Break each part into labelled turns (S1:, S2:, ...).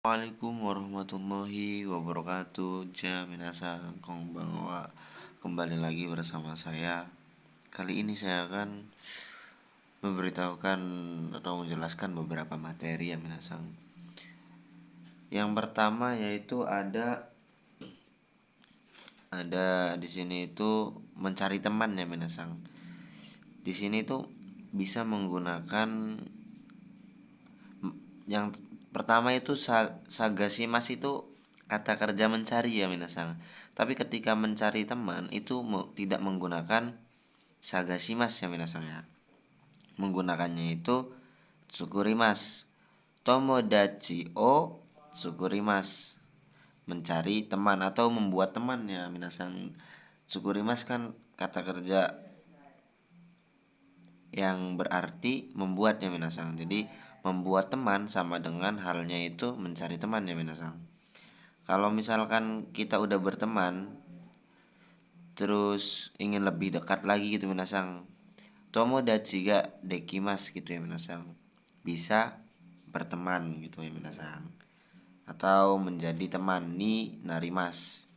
S1: Assalamualaikum warahmatullahi wabarakatuh. Minasan konbanwa. Kembali lagi bersama saya. Kali ini saya akan memberitahukan atau menjelaskan beberapa materi ya minasan. Yang pertama yaitu ada di sini itu mencari teman ya minasan. Di sini itu bisa menggunakan yang pertama itu sagasimas itu kata kerja mencari ya minasang. Tapi ketika mencari teman itu tidak menggunakan sagasimas ya minasang ya. Menggunakannya itu tsukurimas. Tomodachi o tsukurimas. Mencari teman atau membuat teman ya minasang. Tsukurimas kan kata kerja yang berarti membuat ya minasang. Jadi membuat teman sama dengan halnya itu mencari teman ya minasang. Kalau misalkan kita udah berteman terus ingin lebih dekat lagi gitu minasang, tomodachi ga dekimasu gitu ya minasang. Bisa berteman gitu ya minasang. Atau menjadi teman ni narimas.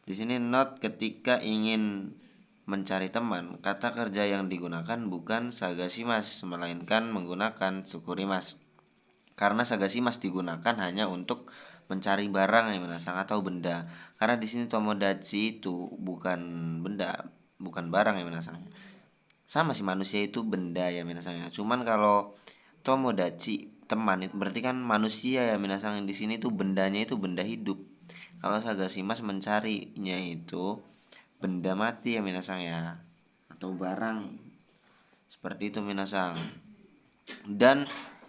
S1: Di sini note ketika ingin mencari teman, kata kerja yang digunakan bukan sagashimas melainkan menggunakan tsukurimas. Karena sagasimas digunakan hanya untuk mencari barang yang minasang atau benda. Karena di sini tomodachi itu bukan benda, bukan barang yang minasang. Sama sih manusia itu benda ya minasang. Cuman kalau tomodachi teman itu berarti kan manusia ya minasang. Di sini tuh bendanya itu benda hidup. Kalau sagasimas mencarinya itu benda mati ya minasang ya, atau barang seperti itu minasang. Dan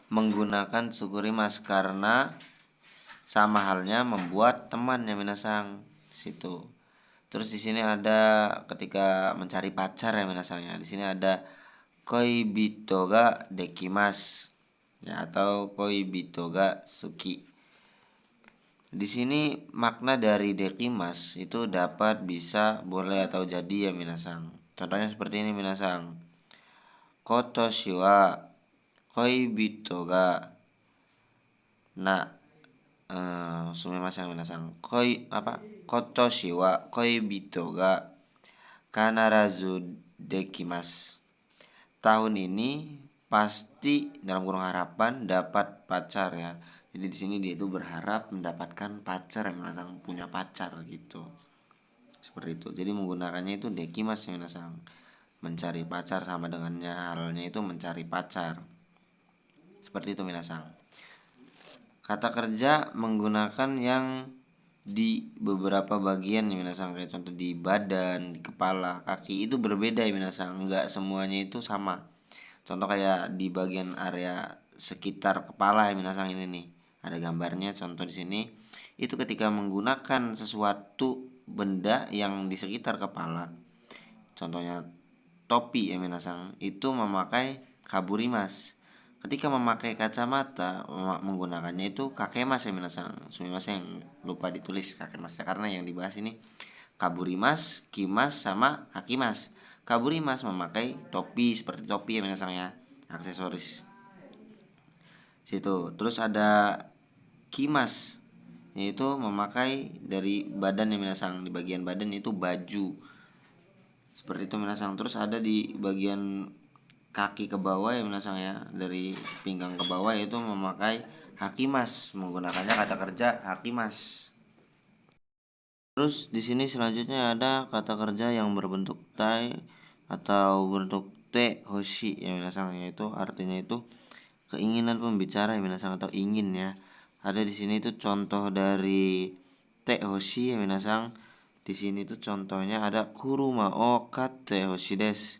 S1: menggunakan tsukurimas karena sama halnya membuat teman ya minasang situ. Terus di sini ada ketika mencari pacar ya minasangnya. Di sini ada koibito ga dekimas ya, atau koibito ga suki. Di sini makna dari dekimas itu dapat, bisa, boleh atau jadi ya minasang. Contohnya seperti ini minasang. Kotoshi wa koibito ga na sumimasen minasang. Kotoshi wa koibito ga kanarazu dekimasu. Tahun ini pasti dalam kurung harapan dapat pacar ya. Jadi di sini dia itu berharap mendapatkan pacar yang minasang, punya pacar gitu. Seperti itu. Jadi menggunakannya itu dekimas ya minasang. Mencari pacar sama dengannya halnya itu mencari pacar. Seperti itu minasang. Kata kerja menggunakan yang di beberapa bagian ya minasang, kayak contoh di badan, di kepala, kaki itu berbeda ya minasang, enggak semuanya itu sama. Contoh kayak di bagian area sekitar kepala ya minasang, ini nih ada gambarnya contoh di sini. Itu ketika menggunakan sesuatu benda yang di sekitar kepala, contohnya topi ya minasang, itu memakai kaburimas. Ketika memakai kacamata menggunakannya itu kakemas ya minasang. Sumimasen yang lupa ditulis kakemas karena yang dibahas ini kaburimas, kimas sama hakimas. Kaburimas memakai topi seperti topi ya minasang ya, aksesoris situ. Terus ada kimas yaitu memakai dari badan ya minasang, di bagian badan itu baju. Seperti itu minasang. Terus ada di bagian kaki ke bawah ya minasang ya, dari pinggang ke bawah yaitu memakai hakimas, menggunakannya kata kerja hakimas. Terus di sini selanjutnya ada kata kerja yang berbentuk tai atau bentuk te hoshi ya minasang, yaitu artinya itu keinginan pembicara ya minasang, atau ingin ya. Ada di sini itu contoh dari te hoshi ya minasang. Di sini tuh contohnya ada kuruma o katte hoshi desu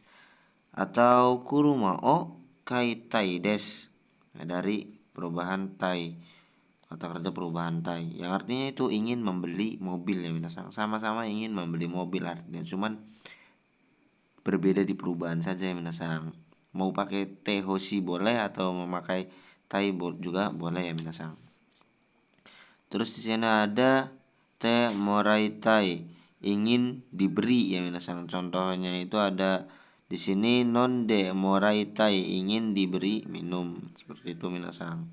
S1: atau kuruma o kaitai desu. Nah, dari perubahan tai, kata kerja perubahan tai yang artinya itu ingin membeli mobil ya minasang. Sama-sama ingin membeli mobil artinya, cuman berbeda di perubahan saja ya minasang. Mau pakai te hoshi boleh atau memakai tai juga boleh ya minasang. Terus di sini ada te moraitai, ingin diberi ya minasang. Contohnya itu ada di sini non de moraitai, ingin diberi minum. Seperti itu minasang.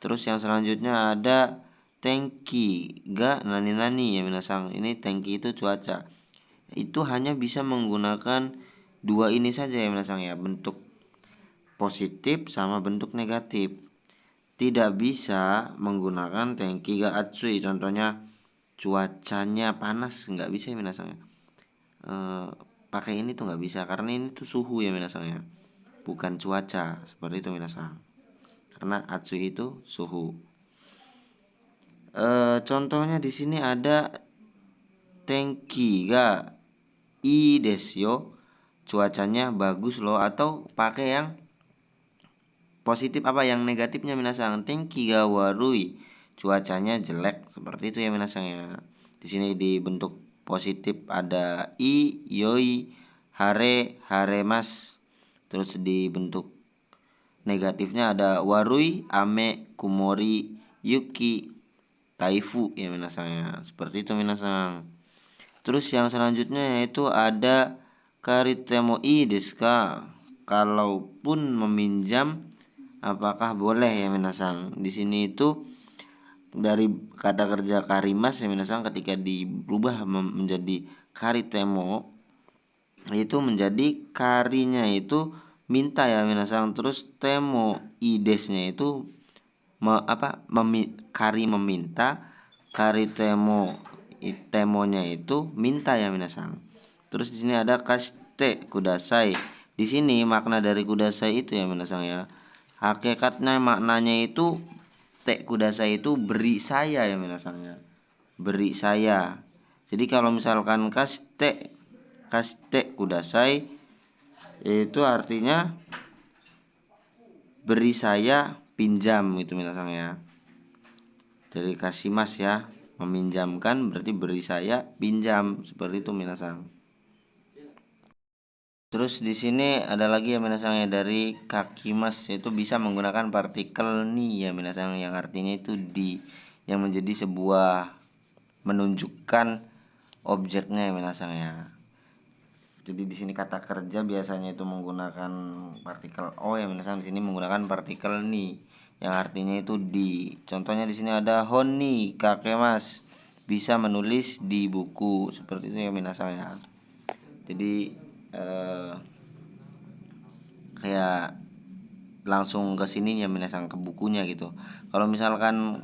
S1: Terus yang selanjutnya ada tenki ga nani-nani ya minasang. Ini tenki itu cuaca. Itu hanya bisa menggunakan dua ini saja ya minasang ya, bentuk positif sama bentuk negatif. Tidak bisa menggunakan tenki ga atsui. Contohnya cuacanya panas, nggak bisa ya minasang ya. Pakai ini tuh nggak bisa karena ini tuh suhu ya minasang ya, bukan cuaca, seperti itu minasang. Karena atsui itu suhu. Contohnya di sini ada tenki ga i desu yo, cuacanya bagus loh, atau pakai yang positif apa yang negatifnya minasang, tenki ga warui, cuacanya jelek, seperti itu ya minasang ya. Di sini di bentuk positif ada i yoi hare hare mas. Terus di bentuk negatifnya ada warui ame kumori yuki taifu ya minasang ya. Seperti itu minasang. Terus yang selanjutnya yaitu ada karitemoi desu ka, kalaupun meminjam apakah boleh ya minasang. Di sini itu dari kata kerja karimas ya minasang, ketika dirubah menjadi karitemo itu menjadi karinya itu minta ya minasang. Terus temo idesnya itu kari meminta, kari temonya itu minta ya minasang. Terus di sini ada kaste kudasai. Di sini makna dari kudasai itu ya minasang ya, hakikatnya maknanya itu te kudasai itu beri saya ya minasang ya, beri saya. Jadi kalau misalkan kaste kudasai itu artinya beri saya, pinjam gitu minasang ya. Dari kasih mas ya, meminjamkan berarti beri saya, pinjam, seperti itu minasang. Terus di sini ada lagi ya minasang ya, dari kaki mas, yaitu bisa menggunakan partikel ni ya minasang, yang artinya itu di, yang menjadi sebuah menunjukkan objeknya ya minasang ya. Jadi di sini kata kerja biasanya itu menggunakan partikel o ya minasang, di sini menggunakan partikel ni yang artinya itu di. Contohnya di sini ada honi kakemas, bisa menulis di buku, seperti itu ya minasang ya. Jadi kayak langsung ke sini ya minasang, ke bukunya gitu. Kalau misalkan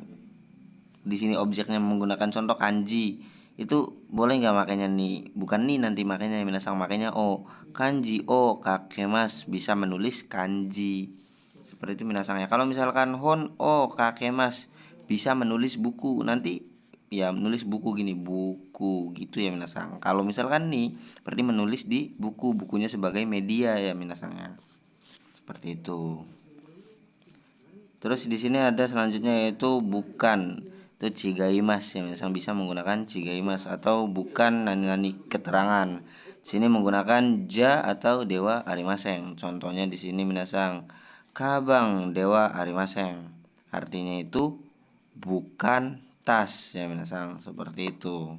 S1: di sini objeknya menggunakan contoh kanji, itu boleh nggak makanya nih, bukan nih nanti makanya minasang, makanya o kanji o kakemas, bisa menulis kanji, seperti itu minasang ya. Kalau misalkan hon o kakemas, bisa menulis buku, nanti ya menulis buku gini, buku gitu ya minasang. Kalau misalkan nih berarti menulis di buku, bukunya sebagai media ya minasang ya, seperti itu. Terus di sini ada selanjutnya yaitu bukan, itu cigaimas ya minasang, bisa menggunakan cigaimas atau bukan nani keterangan. Sini menggunakan ja atau dewa arimaseng. Contohnya di sini minasang, kabang dewa arimaseng, artinya itu bukan tas ya minasang, seperti itu.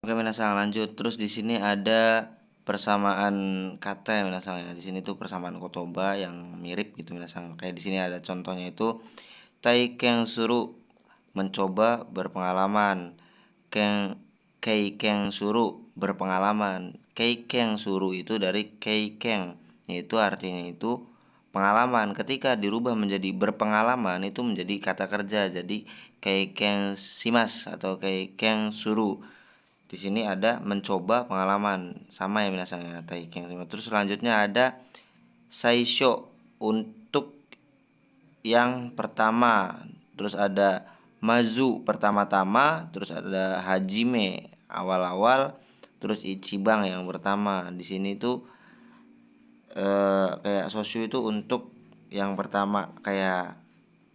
S1: Oke minasang, lanjut. Terus di sini ada persamaan kata ya minasang ya. Di sini tuh persamaan kotoba yang mirip gitu minasang. Kayak di sini ada contohnya itu taikeng suru, mencoba berpengalaman. Keikeng suru, berpengalaman. Keikeng suru itu dari keikeng, yaitu artinya itu pengalaman. Ketika dirubah menjadi berpengalaman itu menjadi kata kerja. Jadi keikeng simas atau keikeng suru. Di sini ada mencoba pengalaman, sama ya minasang ya, taikeng. Terus selanjutnya ada saisho, untuk yang pertama. Terus ada mazu, pertama-tama. Terus ada hajime, awal-awal. Terus ichibang, yang pertama. Di sini tuh kayak sosyu itu untuk yang pertama, kayak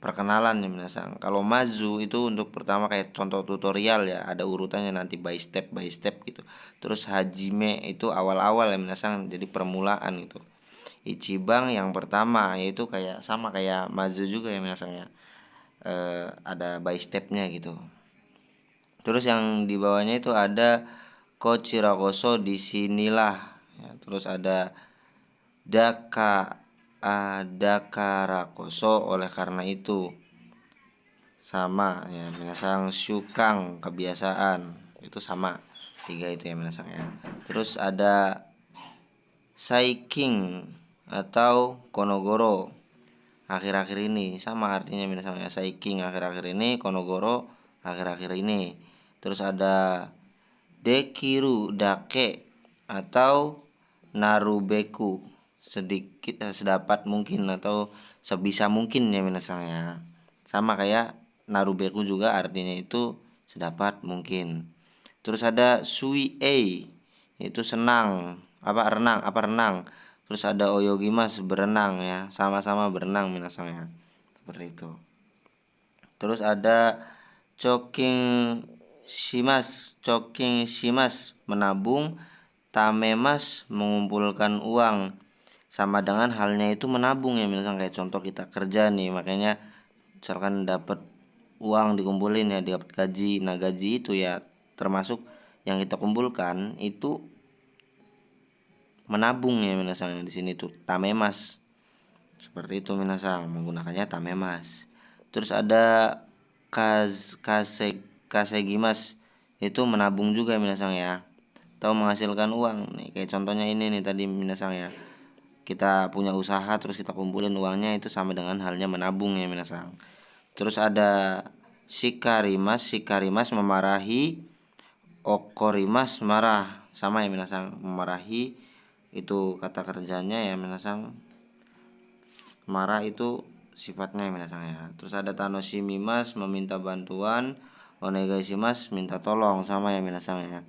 S1: perkenalan ya minasang. Kalau mazu itu untuk pertama, kayak contoh tutorial ya, ada urutannya nanti by step gitu. Terus hajime itu awal-awal ya minasang, jadi permulaan gitu. Ichibang yang pertama, yaitu kayak sama kayak mazu juga ya minasang ya, ada by stepnya gitu. Terus yang di bawahnya itu ada kochirakoso, disinilah ya. Terus ada daka adakara koso, oleh karena itu. Sama ya minasang. Syukang, kebiasaan, itu sama, 3 itu ya minasang ya. Terus ada saiking atau konogoro, akhir-akhir ini, sama artinya minasang ya. Saiking akhir-akhir ini, konogoro akhir-akhir ini. Terus ada dekiru dake atau narubeku, sedikit sedapat mungkin atau sebisa mungkin ya minasang ya. Sama kayak narubeku juga artinya itu sedapat mungkin. Terus ada suiei, itu senang, renang. Terus ada oyogimas, berenang ya, sama-sama berenang minasang ya, seperti itu. Terus ada choking shimas, menabung. Tamemas, mengumpulkan uang. Sama dengan halnya itu menabung ya, misalkan kayak contoh kita kerja nih, makanya misalkan dapat uang dikumpulin ya, dapat gaji. Nah, gaji itu ya termasuk yang kita kumpulkan itu menabung ya minasang. Di sini tuh tamemas. Seperti itu minasang, menggunakannya tamemas. Terus ada kasegimas, itu menabung juga minasang ya, atau menghasilkan uang nih. Kayak contohnya ini nih tadi minasang ya. Kita punya usaha terus kita kumpulin uangnya, itu sama dengan halnya menabung ya minasang. Terus ada sikarimas memarahi. Okorimas, marah, sama ya minasang. Memarahi itu kata kerjanya ya minasang. Marah itu sifatnya ya minasang ya. Terus ada tanoshimimas, meminta bantuan. Onegaishimasu, minta tolong, sama ya minasang ya.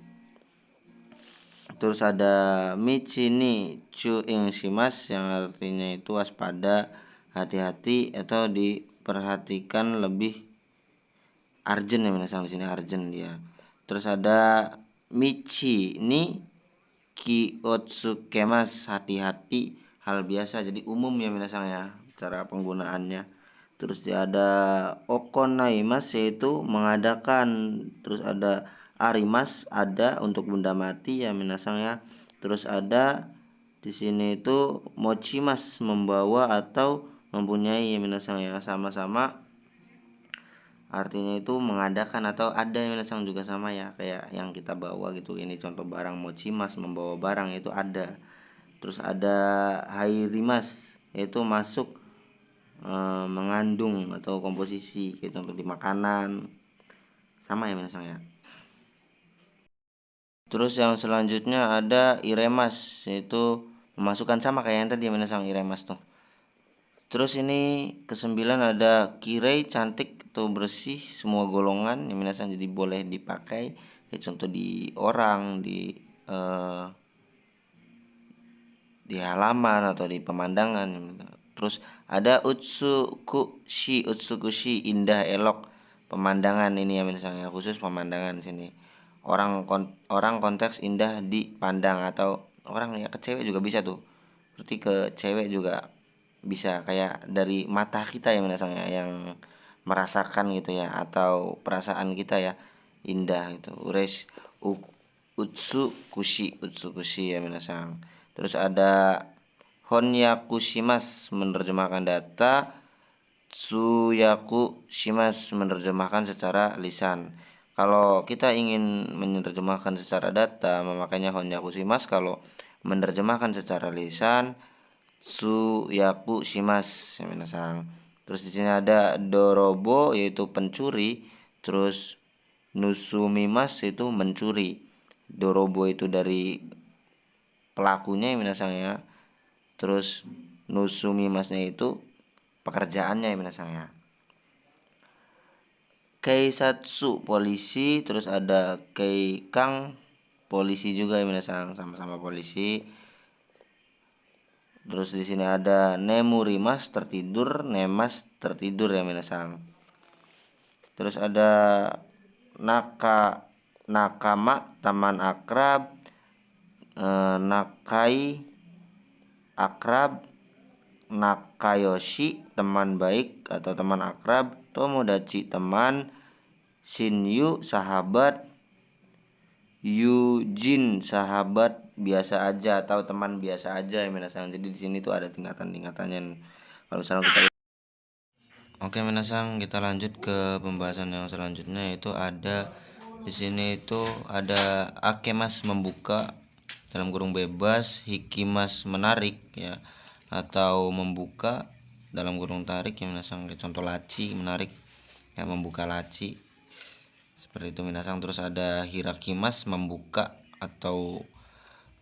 S1: Terus ada michini chuing shimas, yang artinya itu waspada, hati-hati atau diperhatikan lebih urgent ya minasang. Di sini urgent dia. Terus ada michi ni kiotsukemas, hati-hati, hal biasa, jadi umum ya minasang ya cara penggunaannya. Terus dia ada okonaimas, yaitu mengadakan. Terus ada arimas, ada untuk benda mati ya minasang ya. Terus ada di sini itu mochimas, membawa atau mempunyai ya minasang ya, sama-sama artinya itu mengadakan atau ada ya minasang, juga sama ya kayak yang kita bawa gitu. Ini contoh barang, mochimas, membawa barang, itu ada. Terus ada hairimas, yaitu masuk, mengandung atau komposisi, kayak contoh di makanan, sama ya minasang ya. Terus yang selanjutnya ada iremas, yaitu memasukkan, sama kayak yang tadi ya minasang, iremas tuh. Terus ini ke-9 ada kirei, cantik atau bersih, semua golongan yang minasang, jadi boleh dipakai kayak contoh di orang, di halaman atau di pemandangan. Terus ada utsukushi, indah, elok, pemandangan ini ya misalnya, khusus pemandangan di sini. Orang konteks indah dipandang, atau orang ya, ke cewek juga bisa tuh. Berarti ke cewek juga bisa, kayak dari mata kita ya misalnya, yang merasakan gitu ya, atau perasaan kita ya, indah itu. Utsukushi ya minasang. Terus ada honyakushimas, menerjemahkan data. Tsuyakushimas, menerjemahkan secara lisan. Kalau kita ingin menerjemahkan secara data, memakainya honyakushimas. Kalau menerjemahkan secara lisan, tsuyakushimas ya minasang. Terus di sini ada dorobo, yaitu pencuri. Terus nusumimas, itu mencuri. Dorobo itu dari pelakunya ya minasang ya. Terus nusumimasnya itu pekerjaannya ya minasang ya. Keisatsu, polisi. Terus ada keikang, polisi juga ya minasang, sama-sama polisi. Terus di sini ada nemurimas, tertidur. Nemas, tertidur ya minasang. Terus ada nakama, teman akrab. Nakai, akrab. Nakayoshi, teman baik atau teman akrab. Tomodachi, teman. Shinyu, sahabat. Yujin, sahabat biasa aja atau teman biasa aja ya minasang. Jadi di sini tuh ada tingkatan-tingkatannya. Kalau misalnya kita Oke, minasang, kita lanjut ke pembahasan yang selanjutnya, yaitu ada di sini itu ada akemas membuka dalam kurung bebas, hikimas menarik ya, atau membuka dalam kurung tarik ya minasang. Contoh laci menarik ya, membuka laci seperti itu minasang. Terus ada hirakimas membuka atau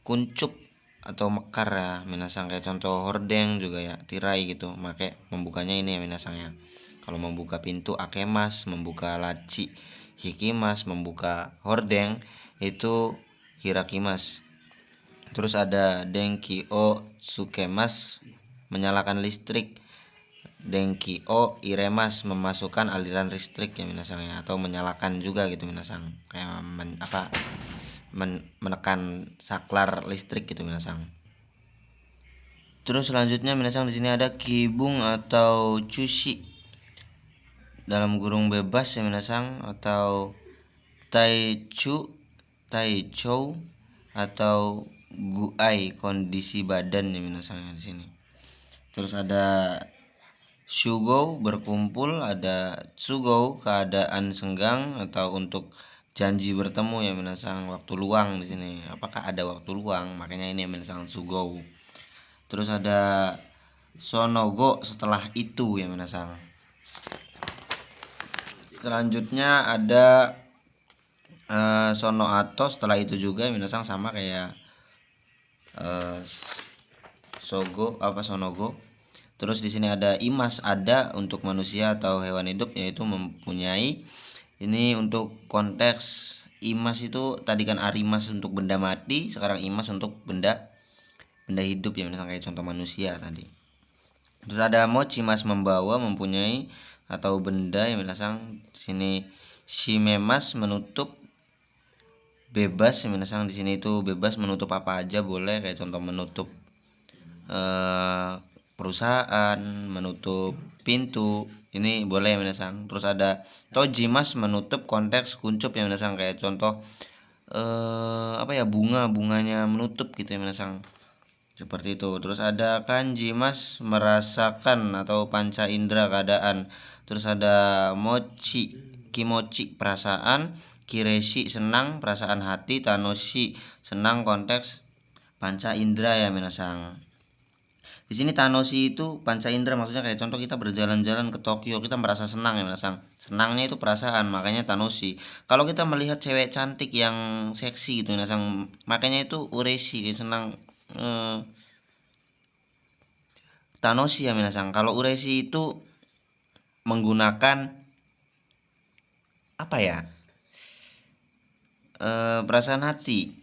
S1: kuncup atau mekar ya minasang, kayak contoh hordeng juga ya, tirai gitu, make membukanya ini ya minasang ya. Kalau membuka pintu akemas, membuka laci hikimas, membuka hordeng itu hirakimas. Terus ada dengki o sukemas menyalakan listrik, dengki o iremas memasukkan aliran listrik ya minasang ya, atau menyalakan juga gitu minasang, kayak menekan saklar listrik gitu minasang. Terus selanjutnya minasang di sini ada kibung atau cushi dalam kurung bebas ya minasang, atau taichu, taichou, atau guai kondisi badan ya minasang di sini. Terus ada shugou berkumpul, ada tsugou keadaan senggang atau untuk janji bertemu ya minasang, waktu luang di sini. Apakah ada waktu luang? Makanya ini ya minasang shugou. Terus ada sonogo setelah itu ya minasang. Selanjutnya ada sono atau setelah itu juga ya minasang, sama kayak sogo apa sonogo. Terus di sini ada imas, ada untuk manusia atau hewan hidup, yaitu mempunyai. Ini untuk konteks imas itu tadi kan arimas untuk benda mati, sekarang imas untuk benda hidup ya minasang, kayak contoh manusia tadi. Terus ada mochimas membawa, mempunyai atau benda ya minasang. Sini shimemas menutup, bebas ya minasang. Di sini itu bebas menutup apa aja boleh, kayak contoh menutup perusahaan, menutup pintu, ini boleh ya minasang. Terus ada tojimas menutup konteks kuncup ya minasang, kayak contoh apa ya, bunganya menutup gitu ya minasang, seperti itu. Terus ada kanji mas merasakan atau panca indera keadaan. Terus ada mochi, kimochi perasaan, kireshi senang perasaan hati, tanoshi senang konteks panca indera ya minasang. Di sini tanoshi itu panca indera, maksudnya kayak contoh kita berjalan-jalan ke Tokyo, kita merasa senang ya minasang. Senangnya itu perasaan, makanya tanoshi. Kalau kita melihat cewek cantik yang seksi gitu minasang, makanya itu ureshi, senang. Tanoshi ya minasang. Kalau ureshi itu menggunakan apa ya, perasaan hati,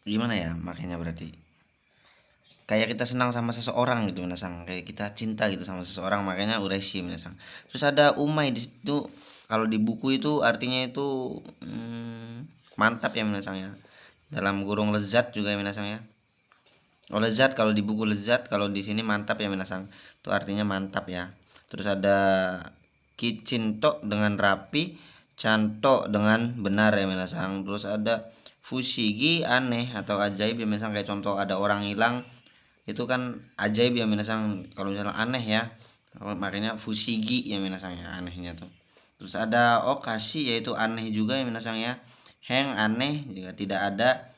S1: gimana ya, makanya berarti kayak kita senang sama seseorang gitu minasang, kayak kita cinta gitu sama seseorang, makanya ureshi minasang. Terus ada umai di situ, kalau di buku itu artinya itu mantap ya minasang ya, dalam kurung lezat juga ya minasang ya. Oh lezat kalau di buku lezat, kalau di sini mantap ya minasang, itu artinya mantap ya. Terus ada kicinto dengan rapi, canto dengan benar ya minasang. Terus ada fushigi aneh atau ajaib ya minasang, kayak contoh ada orang hilang, itu kan ajaib ya minasang. Kalau misalnya aneh ya, makanya fushigi ya minasang ya, anehnya tuh. Terus ada okashi yaitu aneh juga ya minasang ya. Heng aneh jika tidak ada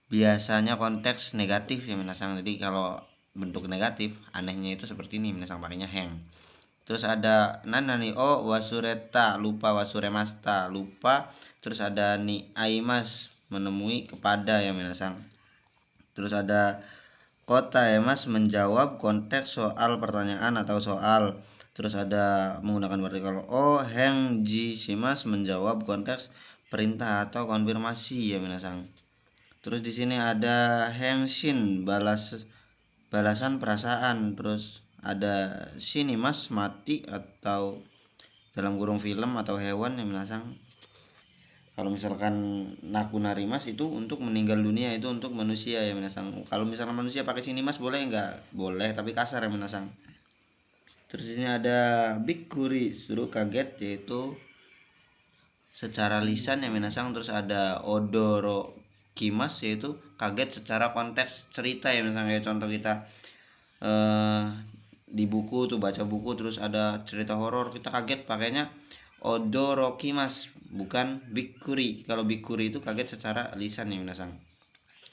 S1: biasanya konteks negatif ya minasang. Jadi kalau bentuk negatif anehnya itu seperti ini minasang, pakainya heng. Terus ada nanani o wasureta lupa, wasuremasta lupa. Terus ada ni aimas menemui kepada ya minasang. Terus ada kota ya mas menjawab konteks soal pertanyaan atau soal. Terus ada menggunakan partikel o heng ji simas menjawab konteks perintah atau konfirmasi ya minasang. Terus di sini ada henshin balasan perasaan. Terus ada sinimas mati atau dalam kurung film atau hewan yang minasang. Kalau misalkan naku narimas itu untuk meninggal dunia, itu untuk manusia ya minasang. Kalau misalkan manusia pakai sinimas boleh nggak? Boleh, tapi kasar ya minasang. Terus di sini ada bikuri suruh kaget, yaitu secara lisan ya minasang. Terus ada odoro kimas yaitu kaget secara konteks cerita ya, misalnya kayak contoh kita di buku tuh baca buku terus ada cerita horor, kita kaget pakainya odorokimas bukan bikuri. Kalau bikuri itu kaget secara lisan ya minasang.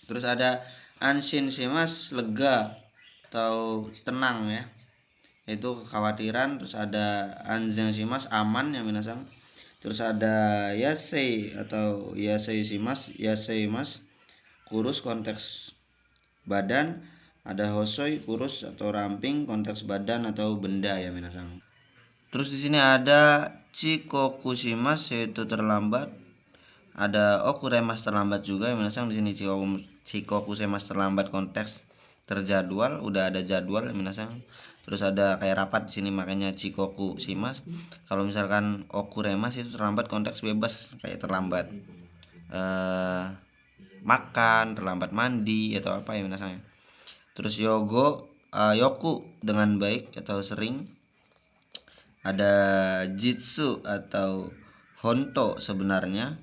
S1: Terus ada anshin shimas lega atau tenang ya, itu kekhawatiran. Terus ada anzen shimas aman ya minasang. Terus ada yasei atau yasei shimas, yasei mas kurus konteks badan. Ada hosoi kurus atau ramping konteks badan atau benda ya minasang. Terus di sini ada chikokushimas yaitu terlambat. Ada okuremas terlambat juga ya minasang. Di sini chikokushimas terlambat konteks terjadwal, udah ada jadwal ya minasang. Terus ada kayak rapat di sini makanya chikokushimas. Kalau misalkan okuremas itu terlambat konteks bebas kayak terlambat makan, terlambat mandi atau apa ya minasang. Terus yoku dengan baik atau sering. Ada jitsu atau honto sebenarnya.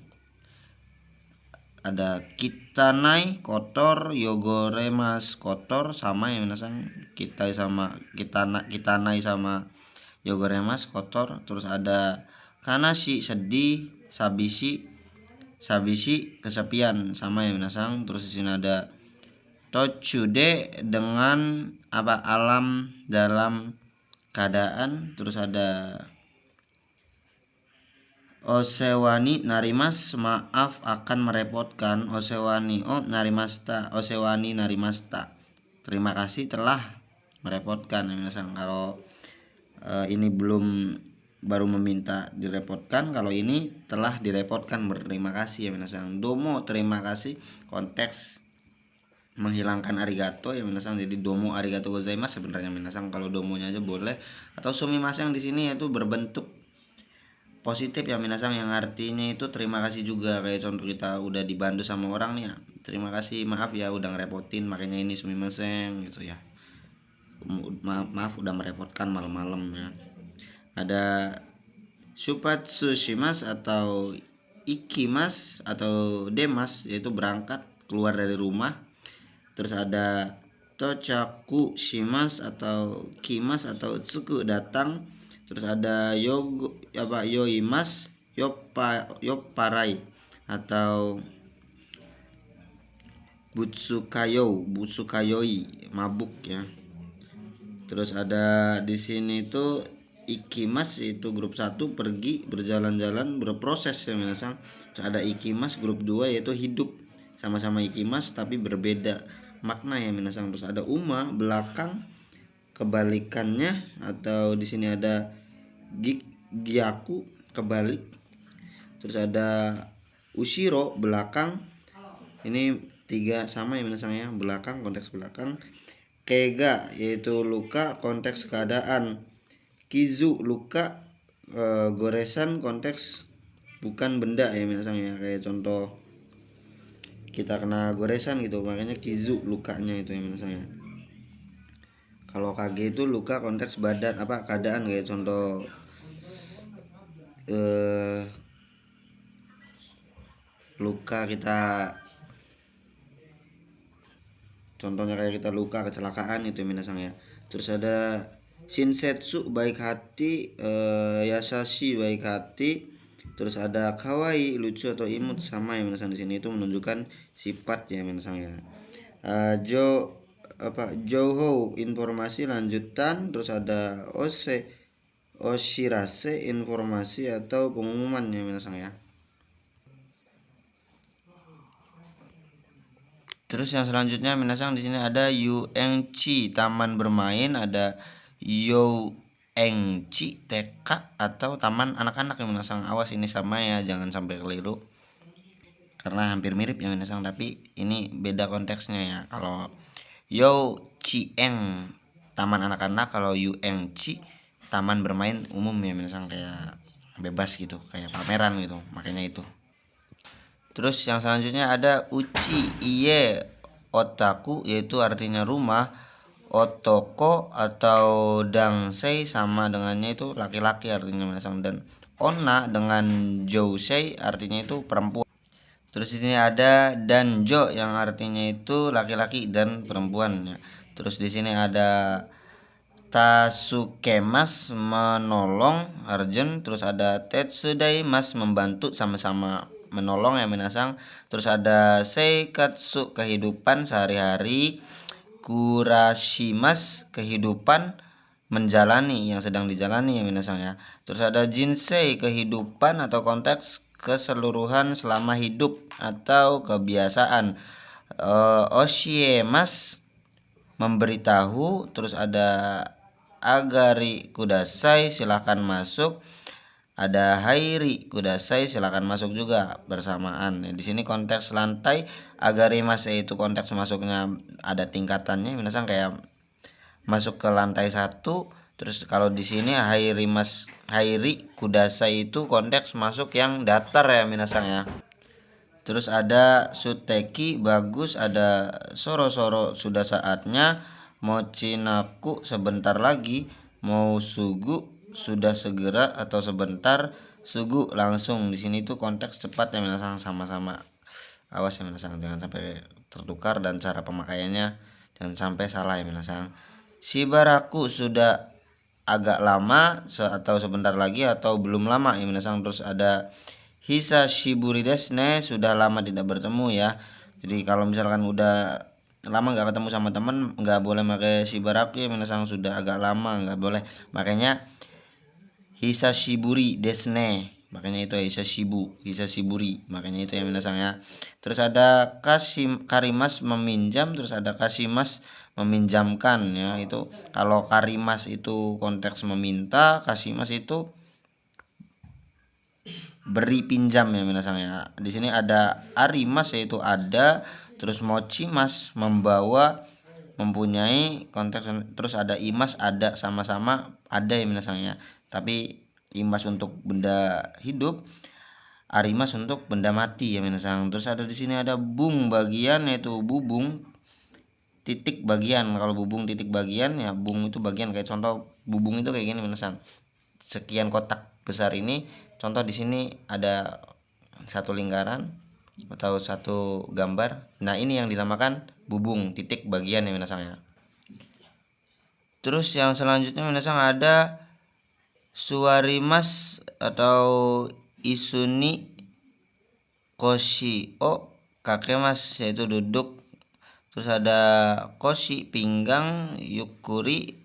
S1: Ada kitanai kotor, yogoremas kotor, sama ya minasang. Kitanai sama yogoremas kotor. Terus ada kanashi sedih, sabishi kesepian, sama ya minasang. Terus di sini ada tochude dengan alam dalam keadaan. Terus ada osewani narimas maaf akan merepotkan. Osewani narimasta, osewani narimasta terima kasih telah merepotkan ya minasang. Kalau ini baru meminta direpotkan, kalau ini telah direpotkan berterima kasih ya minasang. Domo terima kasih konteks menghilangkan arigato ya minasang. Jadi domo arigato gozaimasu sebenarnya minasang, kalau domonya aja boleh. Atau sumimasen yang di sini yaitu berbentuk positif ya minasang, yang artinya itu terima kasih juga. Kayak contoh kita udah dibantu sama orang nih ya, terima kasih, maaf ya udah ngerepotin, makanya ini sumimasen gitu ya. Maaf udah merepotkan malam-malam ya. Ada shupatsushimas atau ikimas atau demas yaitu berangkat keluar dari rumah. Terus ada tochaku shimas atau kimas atau tsuku datang. Terus ada yoimas yoparai atau butsukayoi mabuk ya. Terus ada di sini tuh ikimas itu grup 1 pergi berjalan-jalan berproses ya minasang. Terus ada ikimas grup 2 yaitu hidup, sama-sama ikimas tapi berbeda makna ya minasang. Terus ada belakang kebalikannya, atau di sini ada gyaku kebalik. Terus ada ushiro belakang, ini 3 sama ya minasang ya, belakang konteks belakang. Kega yaitu luka konteks keadaan. Kizu luka goresan konteks bukan benda ya minasang ya, kayak contoh kita kena goresan gitu, makanya kizu lukanya itu ya minasang ya. Kalau kage itu luka konteks badan keadaan, kayak contoh luka kita, contohnya kayak kita luka kecelakaan itu ya minasang ya. Terus ada shinsetsu baik hati, yasashi baik hati. Terus ada kawaii lucu atau imut, sama ya minasang. Di sini itu menunjukkan sifat ya minasang ya. Jouhou informasi lanjutan. Terus ada oshirase informasi atau pengumuman ya minasang ya. Terus yang selanjutnya minasang di sini ada yuengchi taman bermain, ada youengchi TK atau taman anak-anak ya minasang. Awas ini sama ya, jangan sampai keliru karena hampir mirip ya minasang, tapi ini beda konteksnya ya. Kalau youchieng taman anak-anak, kalau yuengchi taman bermain umum ya minasang, kayak bebas gitu, kayak pameran gitu, makanya itu. Terus yang selanjutnya ada uchi iye otaku yaitu artinya rumah. Otoko atau dangsei sama dengannya itu laki-laki artinya minasang, dan onna dengan jousei artinya itu perempuan. Terus di sini ada danjo yang artinya itu laki-laki dan perempuan ya. Terus di sini ada Tasukemas menolong Arjun, terus ada Tetsudaimas membantu sama-sama menolong ya minasang. Terus ada Seikatsu kehidupan sehari-hari, Kurashimas kehidupan menjalani yang sedang dijalani ya minasang ya. Terus ada Jinsei kehidupan atau konteks keseluruhan selama hidup atau kebiasaan. Oshiemas memberitahu. Terus ada Agari kudasai silakan masuk. Ada Hairi kudasai silakan masuk juga bersamaan. Di sini konteks lantai, Agari mas itu konteks masuknya ada tingkatannya. Misalnya kayak masuk ke lantai 1. Terus kalau di sini Hairi kudasai itu konteks masuk yang datar ya minasang ya. Terus ada Suteki bagus, ada Soro-soro sudah saatnya, Mochinaku sebentar lagi, mau Sugu sudah segera atau sebentar, Sugu langsung. Di sini tuh konteks cepat ya minasang, sama-sama. Awas ya minasang, jangan sampai tertukar dan cara pemakaiannya jangan sampai salah ya minasang. Shibaraku sudah agak lama atau sebentar lagi atau belum lama ya minasang. Terus ada Hisashiburi desne sudah lama tidak bertemu ya. Jadi kalau misalkan udah lama nggak ketemu sama temen nggak boleh pakai shibaraku ya minasang, sudah agak lama nggak boleh. Makanya Hisashiburi desne, makanya itu Hisashiburi, makanya itu ya minasang ya. Terus ada Karimas meminjam, terus ada Kasimas meminjamkan ya. Itu kalau Karimas itu konteks meminta, Kasimas itu beri pinjam ya minasang ya. Di sini ada Arimas yaitu ada, terus Mochimas membawa mempunyai konteks, terus ada Imas ada sama-sama ada ya minasang ya. Tapi Imas untuk benda hidup, Arimas untuk benda mati ya minasang. Terus ada di sini ada bung bagian yaitu bubung titik bagian. Kalau bubung titik bagian ya bung itu bagian, kayak contoh bubung itu kayak gini minasang. Sekian kotak besar ini, contoh di sini ada satu lingkaran atau satu gambar. Nah, ini yang dinamakan bubung titik bagian ya minasang ya. Terus yang selanjutnya minasang ada Suwarimas atau Isuni Koshi o Kakemas yaitu duduk. Terus ada Koshi pinggang, Yukuri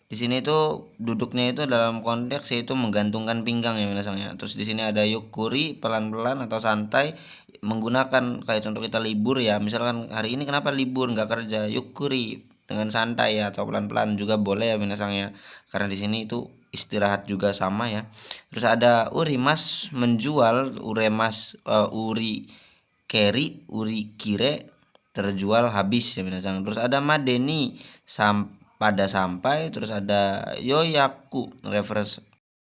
S1: di sini tuh duduknya itu dalam konteks yaitu menggantungkan pinggang ya minasangnya. Terus di sini ada Yukuri pelan-pelan atau santai, menggunakan kayak contoh kita libur ya. Misalkan hari ini kenapa libur nggak kerja, Yukuri dengan santai ya atau pelan-pelan juga boleh ya minasangnya. Karena di sini itu istirahat juga sama ya. Terus ada Urimas menjual, Uri keri, Uri kire terjual habis ya minasang. Terus ada Madeni pada sampai. Terus ada Yoyaku